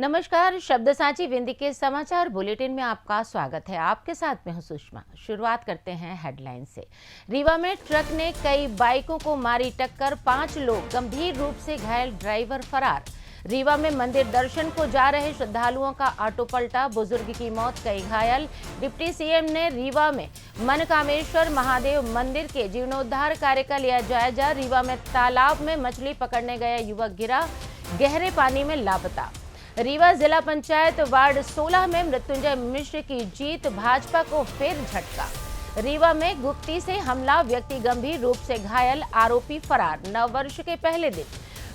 नमस्कार। शब्द सांची विंदी के समाचार बुलेटिन में आपका स्वागत है। आपके साथ में हूं सुषमा। शुरुआत करते हैं हेडलाइन से। रीवा में ट्रक ने कई बाइकों को मारी टक्कर, 5 लोग गंभीर रूप से घायल, ड्राइवर फरार। रीवा में मंदिर दर्शन को जा रहे श्रद्धालुओं का ऑटो पलटा, बुजुर्ग की मौत, कई घायल। डिप्टी सीएम ने रीवा में मनकामेश्वर महादेव मंदिर के जीर्णोद्धार कार्य का लिया जायजा। रीवा में तालाब में मछली पकड़ने गया युवक गिरा, गहरे पानी में लापता। रीवा जिला पंचायत वार्ड 16 में मृत्युंजय मिश्र की जीत, भाजपा को फिर झटका। रीवा में गुप्ती से हमला, व्यक्ति गंभीर रूप से घायल, आरोपी फरार। नववर्ष के पहले दिन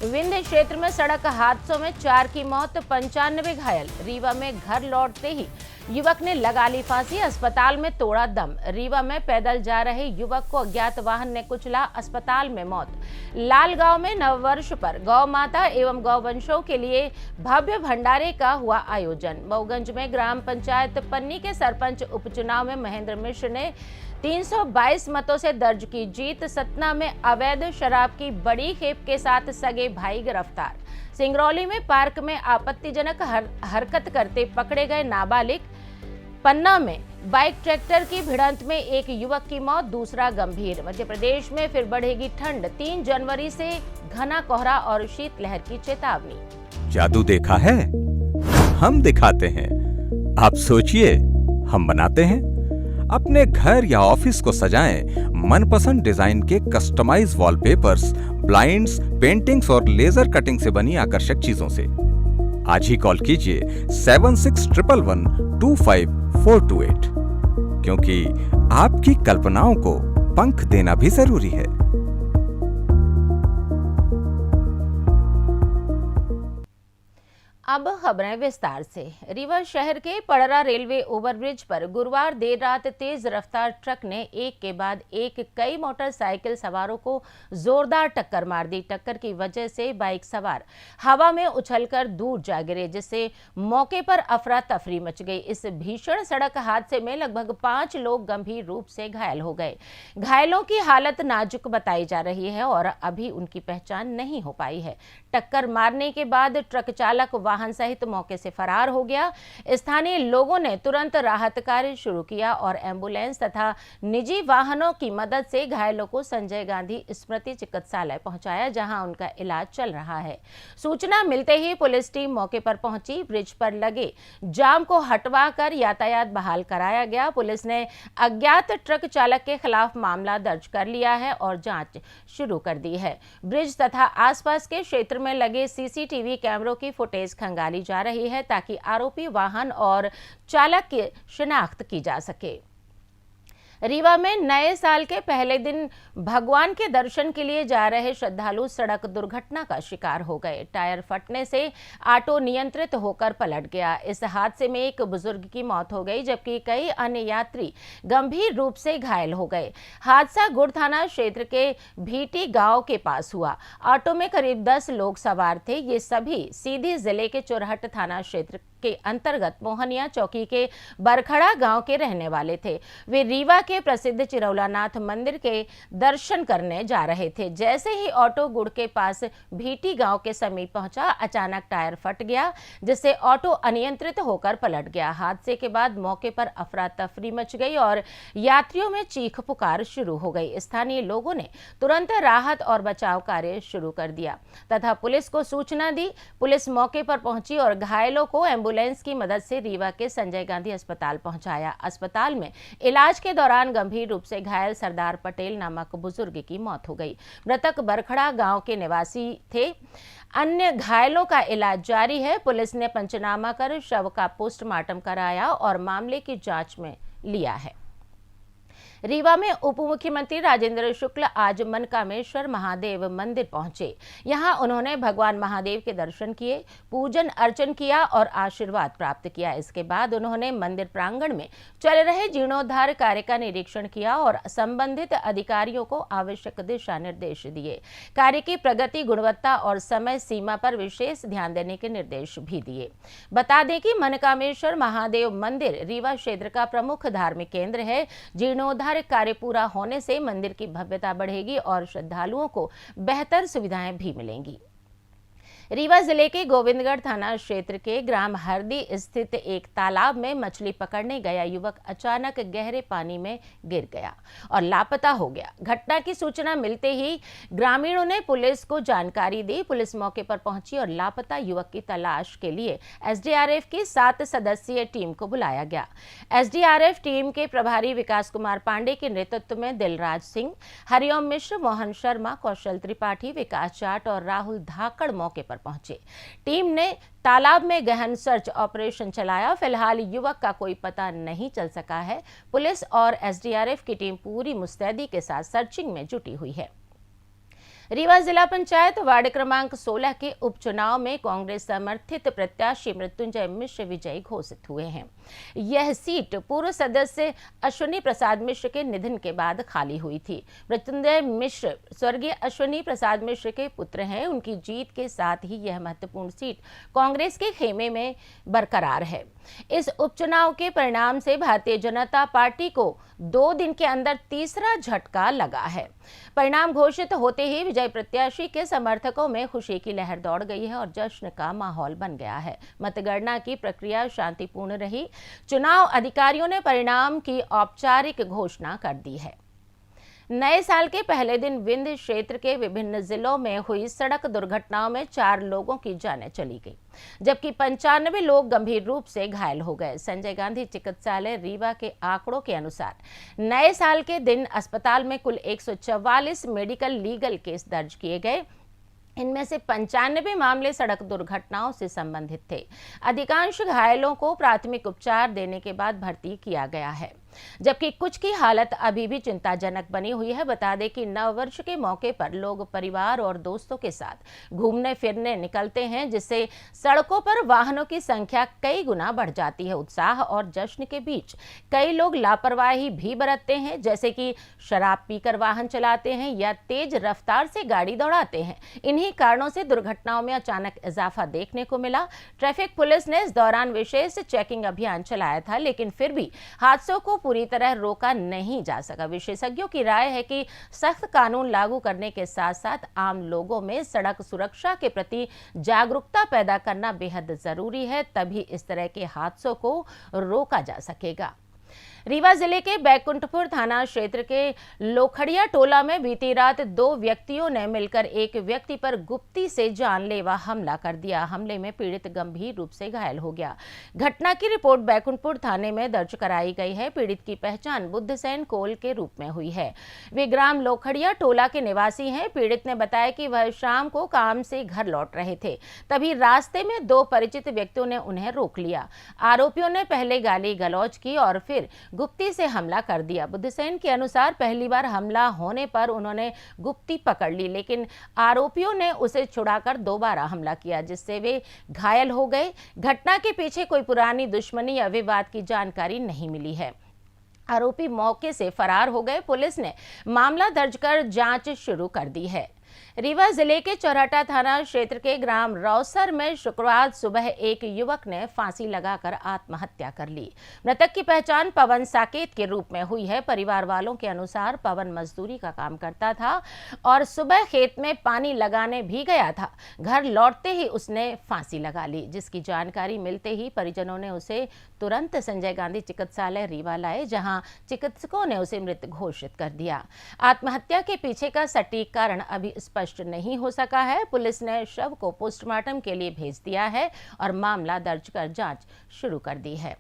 विंध्य क्षेत्र में सड़क हादसों में 4 की मौत, 95 घायल। रीवा में घर लौटते ही युवक ने लगा ली फांसी, अस्पताल में तोड़ा दम। रीवा में पैदल जा रहे युवक को अज्ञात वाहन ने कुचला, अस्पताल में मौत। लालगांव में नववर्ष पर गौ माता एवं गौवंशों के लिए भव्य भंडारे का हुआ आयोजन। मऊगंज में ग्राम पंचायत पन्नी के सरपंच उपचुनाव में महेंद्र मिश्र ने 322 मतों से दर्ज की जीत। सतना में अवैध शराब की बड़ी खेप के साथ सगे भाई गिरफ्तार। सिंगरौली में पार्क में आपत्तिजनक हरकत करते पकड़े गए नाबालिग। पन्ना में बाइक ट्रैक्टर की भिड़ंत में एक युवक की मौत, दूसरा गंभीर। मध्य प्रदेश में फिर बढ़ेगी ठंड, 3 जनवरी से घना कोहरा और शीतलहर की चेतावनी। जादू देखा है, हम दिखाते हैं। आप सोचिए, हम बनाते हैं। अपने घर या ऑफिस को सजाएं मनपसंद डिजाइन के कस्टमाइज वॉलपेपर्स, ब्लाइंड्स, पेंटिंग्स और लेजर कटिंग से बनी आकर्षक चीजों से। आज ही कॉल कीजिए 7611125428, क्योंकि आपकी कल्पनाओं को पंख देना भी जरूरी है। अब खबरें विस्तार से। रीवा शहर के पड़रा रेलवे ओवरब्रिज पर गुरुवार देर रात तेज रफ्तार ट्रक ने एक के बाद एक कई मोटरसाइकिल सवारों को जोरदार टक्कर मार दी। टक्कर की वजह से बाइक सवार हवा में उछलकर दूर जा गिरे, जिससे मौके पर अफरा तफरी मच गई। इस भीषण सड़क हादसे में लगभग 5 लोग गंभीर रूप से घायल हो गए। घायलों की हालत नाजुक बताई जा रही है और अभी उनकी पहचान नहीं हो पाई है। टक्कर मारने के बाद ट्रक चालक वाहन सहित मौके से फरार हो गया। स्थानीय लोगों ने तुरंत राहत कार्य शुरू किया और एम्बुलेंस तथा निजी वाहनों की मदद से घायलों को संजय गांधी स्मृति चिकित्सालय पहुंचाया, जहां उनका इलाज चल रहा है। सूचना मिलते ही पुलिस टीम मौके पर पहुंची। ब्रिज पर लगे जाम को हटवाकर यातायात बहाल कराया गया। पुलिस ने अज्ञात ट्रक चालक के खिलाफ मामला दर्ज कर लिया है और जांच शुरू कर दी है। ब्रिज तथा आसपास के क्षेत्र में लगे सीसीटीवी कैमरों की फुटेज खंगाली जा रही है, ताकि आरोपी वाहन और चालक की शिनाख्त की जा सके। रीवा में नए साल के पहले दिन भगवान के दर्शन के लिए जा रहे श्रद्धालु सड़क दुर्घटना का शिकार हो गए। टायर फटने से ऑटो नियंत्रित होकर पलट गया। इस हादसे में एक बुजुर्ग की मौत हो गई, जबकि कई अन्य यात्री गंभीर रूप से घायल हो गए। हादसा गुड़ थाना क्षेत्र के भीटी गांव के पास हुआ। ऑटो में करीब 10 लोग सवार थे। ये सभी सीधी जिले के चुरहट थाना क्षेत्र के अंतर्गत मोहनिया चौकी के बरखड़ा गांव के रहने वाले थे। वे रीवा के प्रसिद्ध चिरौलानाथ मंदिर के दर्शन करने जा रहे थे। जैसे ही ऑटो गुड़ के पास भीटी गांव के समीप पहुंचा, अचानक टायर फट गया, जिससे ऑटो अनियंत्रित होकर पलट गया। हादसे के बाद मौके पर अफरा तफरी मच गई और यात्रियों में चीख पुकार शुरू हो गई। स्थानीय लोगों ने तुरंत राहत और बचाव कार्य शुरू कर दिया तथा पुलिस को सूचना दी। पुलिस मौके पर पहुंची और घायलों को एम्बुलेंस की मदद से रीवा के संजय गांधी अस्पताल पहुंचाया। अस्पताल में इलाज के दौरान गंभीर रूप से घायल सरदार पटेल नामक बुजुर्ग की मौत हो गई। मृतक बरखड़ा गांव के निवासी थे। अन्य घायलों का इलाज जारी है। पुलिस ने पंचनामा कर शव का पोस्टमार्टम कराया और मामले की जांच में लिया है। रीवा में उप मुख्यमंत्री राजेंद्र शुक्ल आज मनकामेश्वर महादेव मंदिर पहुंचे। यहां उन्होंने भगवान महादेव के दर्शन किए, पूजन अर्चन किया और आशीर्वाद प्राप्त किया। इसके बाद उन्होंने मंदिर प्रांगण में चल रहे जीर्णोद्धार कार्य का निरीक्षण किया और संबंधित अधिकारियों को आवश्यक दिशा निर्देश दिए। कार्य की प्रगति, गुणवत्ता और समय सीमा पर विशेष ध्यान देने के निर्देश भी दिए। बता दें कि मनकामेश्वर महादेव मंदिर रीवा क्षेत्र का प्रमुख धार्मिक केंद्र है। जीर्णोद्धार कार्य पूरा होने से मंदिर की भव्यता बढ़ेगी और श्रद्धालुओं को बेहतर सुविधाएं भी मिलेंगी। रीवा जिले के गोविंदगढ़ थाना क्षेत्र के ग्राम हरदी स्थित एक तालाब में मछली पकड़ने गया युवक अचानक गहरे पानी में गिर गया और लापता हो गया। घटना की सूचना मिलते ही ग्रामीणों ने पुलिस को जानकारी दी। पुलिस मौके पर पहुंची और लापता युवक की तलाश के लिए एसडीआरएफ की 7 सदस्यीय टीम को बुलाया गया। एसडीआरएफ टीम के प्रभारी विकास कुमार पांडे के नेतृत्व में दिलराज सिंह, हरिओम मिश्र, मोहन शर्मा, कौशल त्रिपाठी, विकास जाट और राहुल धाकड़ मौके पर पहुंचे। टीम ने तालाब में गहन सर्च ऑपरेशन चलाया। फिलहाल युवक का कोई पता नहीं चल सका है। पुलिस और एसडीआरएफ की टीम पूरी मुस्तैदी के साथ सर्चिंग में जुटी हुई है। रीवा जिला पंचायत वार्ड क्रमांक 16 के उपचुनाव में कांग्रेस समर्थित प्रत्याशी मृत्युंजय मिश्र विजयी घोषित हुए हैं। यह सीट पूर्व सदस्य अश्विनी प्रसाद मिश्र के निधन के बाद खाली हुई थी। मृत्युंजय मिश्र स्वर्गीय अश्विनी प्रसाद मिश्र के पुत्र हैं। उनकी जीत के साथ ही यह महत्वपूर्ण सीट कांग्रेस के खेमे में बरकरार है। इस उपचुनाव के परिणाम से भारतीय जनता पार्टी को 2 दिन के अंदर तीसरा झटका लगा है। परिणाम घोषित होते ही विजय प्रत्याशी के समर्थकों में खुशी की लहर दौड़ गई है और जश्न का माहौल बन गया है। मतगणना की प्रक्रिया शांतिपूर्ण रही। चुनाव अधिकारियों ने परिणाम की औपचारिक घोषणा कर दी है। नए साल के पहले दिन विंध्य क्षेत्र के विभिन्न जिलों में हुई सड़क दुर्घटनाओं में 4 लोगों की जानें चली गई, जबकि 95 लोग गंभीर रूप से घायल हो गए। संजय गांधी चिकित्सालय रीवा के आंकड़ों के अनुसार नए साल के दिन अस्पताल में कुल 144 मेडिकल लीगल केस दर्ज किए गए। इनमें से 95 मामले सड़क दुर्घटनाओं से संबंधित थे। अधिकांश घायलों को प्राथमिक उपचार देने के बाद भर्ती किया गया है, जबकि कुछ की हालत अभी भी चिंताजनक बनी हुई है। बता दें कि नव वर्ष के मौके पर लोग परिवार और दोस्तों के साथ घूमने फिरने निकलते हैं, जिससे सड़कों पर वाहनों की संख्या कई गुना बढ़ जाती है। उत्साह और जश्न के बीच कई लोग लापरवाही भी बरतते हैं, जैसे कि शराब पीकर वाहन चलाते हैं या तेज रफ्तार से गाड़ी दौड़ाते हैं। इन्हीं कारणों से दुर्घटनाओं में अचानक इजाफा देखने को मिला। ट्रैफिक पुलिस ने इस दौरान विशेष चेकिंग अभियान चलाया था, लेकिन फिर भी हादसों को पूरी तरह रोका नहीं जा सका। विशेषज्ञों की राय है कि सख्त कानून लागू करने के साथ साथ आम लोगों में सड़क सुरक्षा के प्रति जागरूकता पैदा करना बेहद जरूरी है, तभी इस तरह के हादसों को रोका जा सकेगा। रीवा जिले के बैकुंठपुर थाना क्षेत्र के लोखड़िया टोला में बीती रात 2 व्यक्तियों ने मिलकर एक व्यक्ति पर गुप्ती से जानलेवा हमला कर दिया। हमले में पीड़ित गंभीर रूप से घायल हो गया। घटना की रिपोर्ट बैकुंठपुर थाने में दर्ज कराई गई है। पीड़ित की पहचान बुद्धसेन कोल के रूप में हुई है। वे ग्राम लोखड़िया टोला के निवासी हैं। पीड़ित ने बताया कि वह शाम को काम से घर लौट रहे थे, तभी रास्ते में 2 परिचित व्यक्तियों ने उन्हें रोक लिया। आरोपियों ने पहले गाली गलौज की और फिर गुप्ती से हमला कर दिया। बुद्धसेन के अनुसार पहली बार हमला होने पर उन्होंने गुप्ती पकड़ ली, लेकिन आरोपियों ने उसे छुड़ाकर दोबारा हमला किया, जिससे वे घायल हो गए। घटना के पीछे कोई पुरानी दुश्मनी या विवाद की जानकारी नहीं मिली है। आरोपी मौके से फरार हो गए। पुलिस ने मामला दर्ज कर जांच शुरू कर दी है। रीवा जिले के चौराटा थाना क्षेत्र के ग्राम रौसर में शुक्रवार सुबह एक युवक ने फांसी लगाकर आत्महत्या कर ली। मृतक की पहचान पवन साकेत के रूप में हुई है। परिवार वालों के अनुसार पवन मजदूरी का काम करता था और सुबह खेत में पानी लगाने भी गया था। घर लौटते ही उसने फांसी लगा ली, जिसकी जानकारी मिलते ही परिजनों ने उसे तुरंत संजय गांधी चिकित्सालय रीवा लाए, जहां चिकित्सकों ने उसे मृत घोषित कर दिया। आत्महत्या के पीछे का सटीक कारण अभी स्पष्ट नहीं हो सका है। पुलिस ने शव को पोस्टमार्टम के लिए भेज दिया है और मामला दर्ज कर जांच शुरू कर दी है।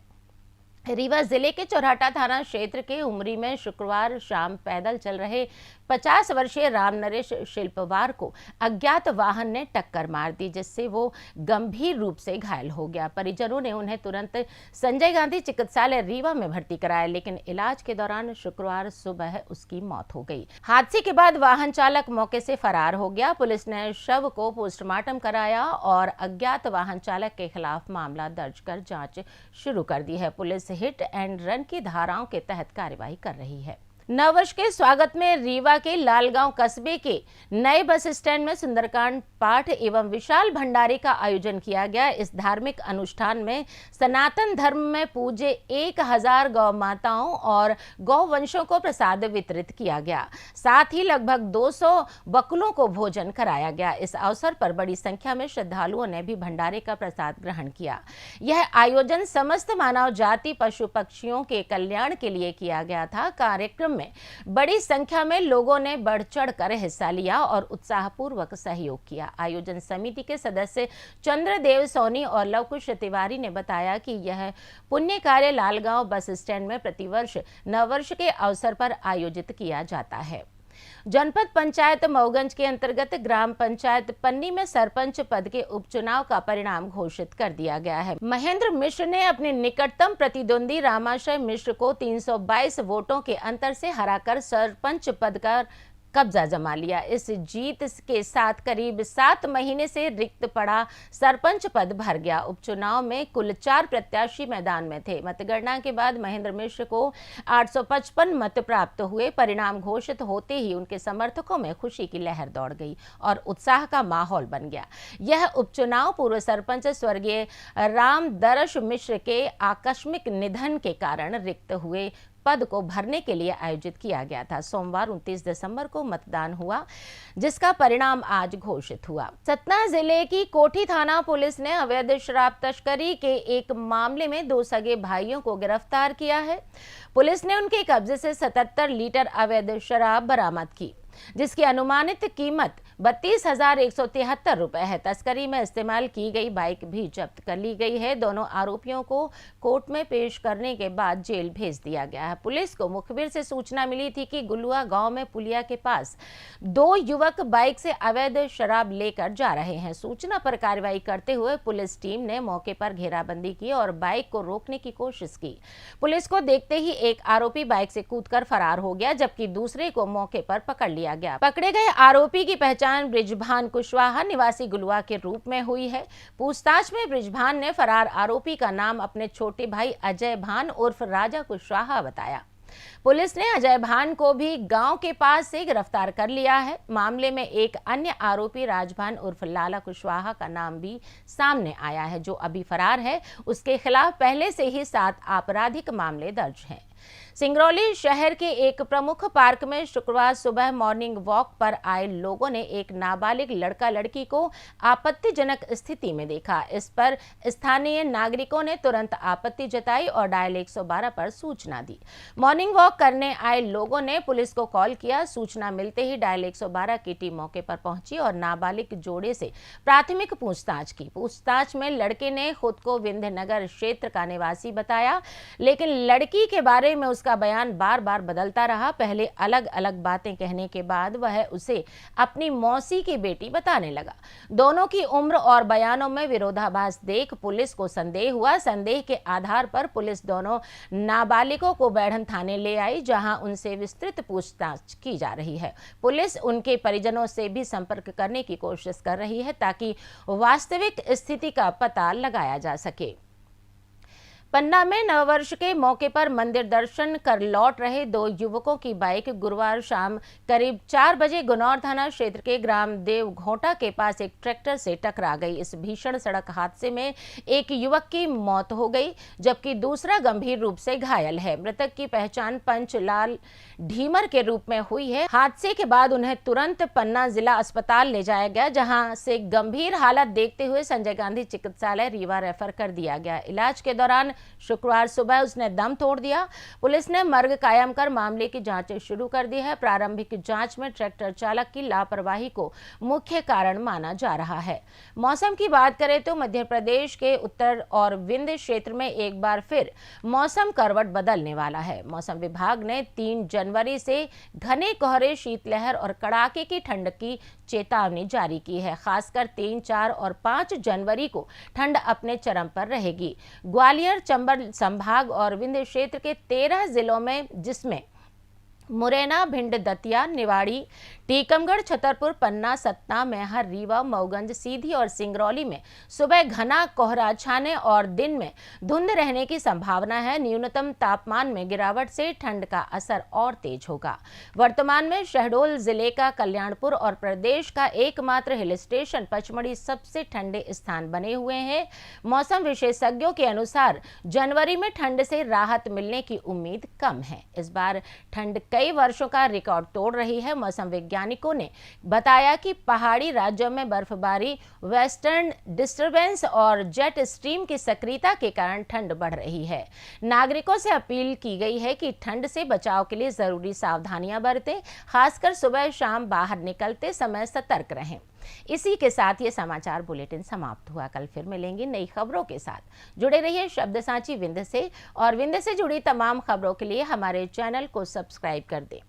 रीवा जिले के चौराटा थाना क्षेत्र के उमरी में शुक्रवार शाम पैदल चल रहे 50 वर्षीय राम नरेश शिल्पवार को अज्ञात वाहन ने टक्कर मार दी, जिससे वो गंभीर रूप से घायल हो गया। परिजनों ने उन्हें तुरंत संजय गांधी चिकित्सालय रीवा में भर्ती कराया, लेकिन इलाज के दौरान शुक्रवार सुबह उसकी मौत हो गई। हादसे के बाद वाहन चालक मौके से फरार हो गया। पुलिस ने शव को पोस्टमार्टम कराया और अज्ञात वाहन चालक के खिलाफ मामला दर्ज कर जांच शुरू कर दी है। पुलिस हिट एंड रन की धाराओं के तहत कार्रवाई कर रही है। नववर्ष के स्वागत में रीवा के लालगांव कस्बे के नए बस स्टैंड में सुंदरकांड पाठ एवं विशाल भंडारे का आयोजन किया गया। इस धार्मिक अनुष्ठान में सनातन धर्म में पूजे 1000 गौ माताओं और गौवंशों को प्रसाद वितरित किया गया। साथ ही लगभग 200 बकुलों को भोजन कराया गया। इस अवसर पर बड़ी संख्या में श्रद्धालुओं ने भी भंडारे का प्रसाद ग्रहण किया। यह आयोजन समस्त मानव जाति पशु पक्षियों के कल्याण के लिए किया गया था। कार्यक्रम में बड़ी संख्या में लोगों ने बढ़ चढ़कर हिस्सा लिया और उत्साहपूर्वक सहयोग किया। आयोजन समिति के सदस्य चंद्रदेव सोनी और लवकुश तिवारी ने बताया कि यह पुण्य कार्य लालगांव बस स्टैंड में प्रतिवर्ष नववर्ष के अवसर पर आयोजित किया जाता है। जनपद पंचायत मऊगंज के अंतर्गत ग्राम पंचायत पन्नी में सरपंच पद के उपचुनाव का परिणाम घोषित कर दिया गया है। महेंद्र मिश्र ने अपने निकटतम प्रतिद्वंदी रामाशय मिश्र को 322 वोटों के अंतर से हराकर सरपंच पद का कब्जा जमा लिया। इस जीत के साथ करीब 7 महीने से रिक्त पड़ा सरपंच पद भर गया। उपचुनाव में कुल 4 प्रत्याशी मैदान में थे। मतगणना के बाद महेंद्र मिश्र को 855 मत प्राप्त हुए। परिणाम घोषित होते ही उनके समर्थकों में खुशी की लहर दौड़ गई और उत्साह का माहौल बन गया। यह उपचुनाव पूर्व सरपंच स्वर्गीय राम दरश मिश्र के आकस्मिक निधन के कारण रिक्त हुए पद को भरने के लिए आयोजित किया गया था। सोमवार 29 दिसंबर को मतदान हुआ, जिसका परिणाम आज घोषित हुआ। सतना जिले की कोठी थाना पुलिस ने अवैध शराब तस्करी के एक मामले में 2 सगे भाइयों को गिरफ्तार किया है। पुलिस ने उनके कब्जे से 77 लीटर अवैध शराब बरामद की, जिसकी अनुमानित कीमत 32,173 रुपए है। तस्करी में इस्तेमाल की गई बाइक भी जब्त कर ली गई है। दोनों आरोपियों को कोर्ट में पेश करने के बाद जेल भेज दिया गया है। पुलिस को मुखबिर से सूचना मिली थी कि गुलुआ गांव में पुलिया के पास 2 युवक बाइक से अवैध शराब लेकर जा रहे हैं। सूचना पर कार्रवाई करते हुए पुलिस टीम ने मौके पर घेराबंदी की और बाइक को रोकने की कोशिश की। पुलिस को देखते ही एक आरोपी बाइक से कूदकर फरार हो गया, जबकि दूसरे को मौके पर पकड़ लिया गया। पकड़े गए आरोपी की पहचान बृजभान कुशवाहा निवासी गुलुआ के रूप में हुई है। पूछताछ में बृजभान ने फरार आरोपी का नाम अपने छोटे भाई अजय भान उर्फ राजा कुशवाहा बताया। पुलिस ने अजय भान को भी गांव के पास से गिरफ्तार कर लिया है। मामले में एक अन्य आरोपी राजभान उर्फ लाला कुशवाहा का नाम भी सामने आया है, जो अभी फरार है। उसके खिलाफ पहले से ही 7 आपराधिक मामले दर्ज हैं। सिंगरौली शहर के एक प्रमुख पार्क में शुक्रवार सुबह मॉर्निंग वॉक पर आए लोगों ने एक नाबालिग लड़का लड़की को आपत्तिजनक स्थिति में देखा। इस पर स्थानीय नागरिकों ने तुरंत आपत्ति जताई और डायल 112 पर सूचना दी। मॉर्निंग वॉक करने आए लोगों ने पुलिस को कॉल किया। सूचना मिलते ही डायल 112 की टीम मौके पर पहुंची और नाबालिग जोड़े से प्राथमिक पूछताछ की। पूछताछ में लड़के ने खुद को विंध्यनगर क्षेत्र का निवासी बताया, लेकिन लड़की के बारे में उसका बयान बार बार बदलता रहा। पहले अलग अलग बातें कहने के बाद वह उसे अपनी मौसी की बेटी बताने लगा। दोनों की उम्र और बयानों में विरोधाभास देख पुलिस को संदेह हुआ। संदेह के आधार पर पुलिस दोनों नाबालिगों को बैढ़न थाने ले आई, जहां उनसे विस्तृत पूछताछ की जा रही है। पुलिस उनके परिजनों से भी संपर्क करने की कोशिश कर रही है ताकि वास्तविक स्थिति का पता लगाया जा सके। पन्ना में नववर्ष के मौके पर मंदिर दर्शन कर लौट रहे 2 युवकों की बाइक गुरुवार शाम करीब 4 बजे गुनौर थाना क्षेत्र के ग्राम देव घोटा के पास एक ट्रैक्टर से टकरा गई। इस भीषण सड़क हादसे में एक युवक की मौत हो गई, जबकि दूसरा गंभीर रूप से घायल है। मृतक की पहचान पंचलाल ढीमर के रूप में हुई है। हादसे के बाद उन्हें तुरंत पन्ना जिला अस्पताल ले जाया गया, जहां से गंभीर हालत देखते हुए संजय गांधी चिकित्सालय रीवा रेफर कर दिया गया। इलाज के दौरान शुक्रवार सुबह उसने दम तोड़ दिया। पुलिस ने मर्ग कायम कर मामले की जांच शुरू कर दी है। प्रारंभिक जांच में ट्रैक्टर चालक की लापरवाही को मुख्य कारण माना जा रहा है। मौसम की बात करें तो मध्य प्रदेश के उत्तर और विंध्य क्षेत्र में एक बार फिर मौसम करवट बदलने वाला है। मौसम विभाग ने 3 जनवरी से घने कोहरे, शीतलहर और कड़ाके की ठंड की चेतावनी जारी की है। खासकर 3, 4 और 5 जनवरी को ठंड अपने चरम पर रहेगी। ग्वालियर, चंबल संभाग और विंध्य क्षेत्र के 13 जिलों में, जिसमें मुरैना, भिंड, दतिया, निवाड़ी, टीकमगढ़, छतरपुर, पन्ना, सतना, मैहर, रीवा, मऊगंज, सीधी और सिंगरौली में सुबह घना कोहरा छाने और दिन में धुंध रहने की संभावना है। न्यूनतम तापमान में गिरावट से ठंड का असर और तेज होगा। वर्तमान में शहडोल जिले का कल्याणपुर और प्रदेश का एकमात्र हिल स्टेशन पचमढ़ी सबसे ठंडे स्थान बने हुए हैं। मौसम विशेषज्ञों के अनुसार जनवरी में ठंड से राहत मिलने की उम्मीद कम है। इस बार ठंड कई वर्षों का रिकॉर्ड तोड़ रही है। मौसम वैज्ञानिकों ने बताया कि पहाड़ी राज्यों में बर्फबारी, वेस्टर्न डिस्टर्बेंस और जेट स्ट्रीम की सक्रियता के कारण ठंड बढ़ रही है। नागरिकों से अपील की गई है कि ठंड से बचाव के लिए जरूरी सावधानियां बरतें, खासकर सुबह शाम बाहर निकलते समय सतर्क रहें। इसी के साथ ये समाचार बुलेटिन समाप्त हुआ। कल फिर मिलेंगे नई खबरों के साथ। जुड़े रहिए शब्द सांची विंध्य से, और विंध्य से जुड़ी तमाम खबरों के लिए हमारे चैनल को सब्सक्राइब कर दें।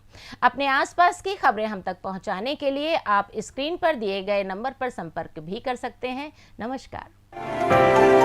अपने आसपास की खबरें हम तक पहुंचाने के लिए आप स्क्रीन पर दिए गए नंबर पर संपर्क भी कर सकते हैं। नमस्कार।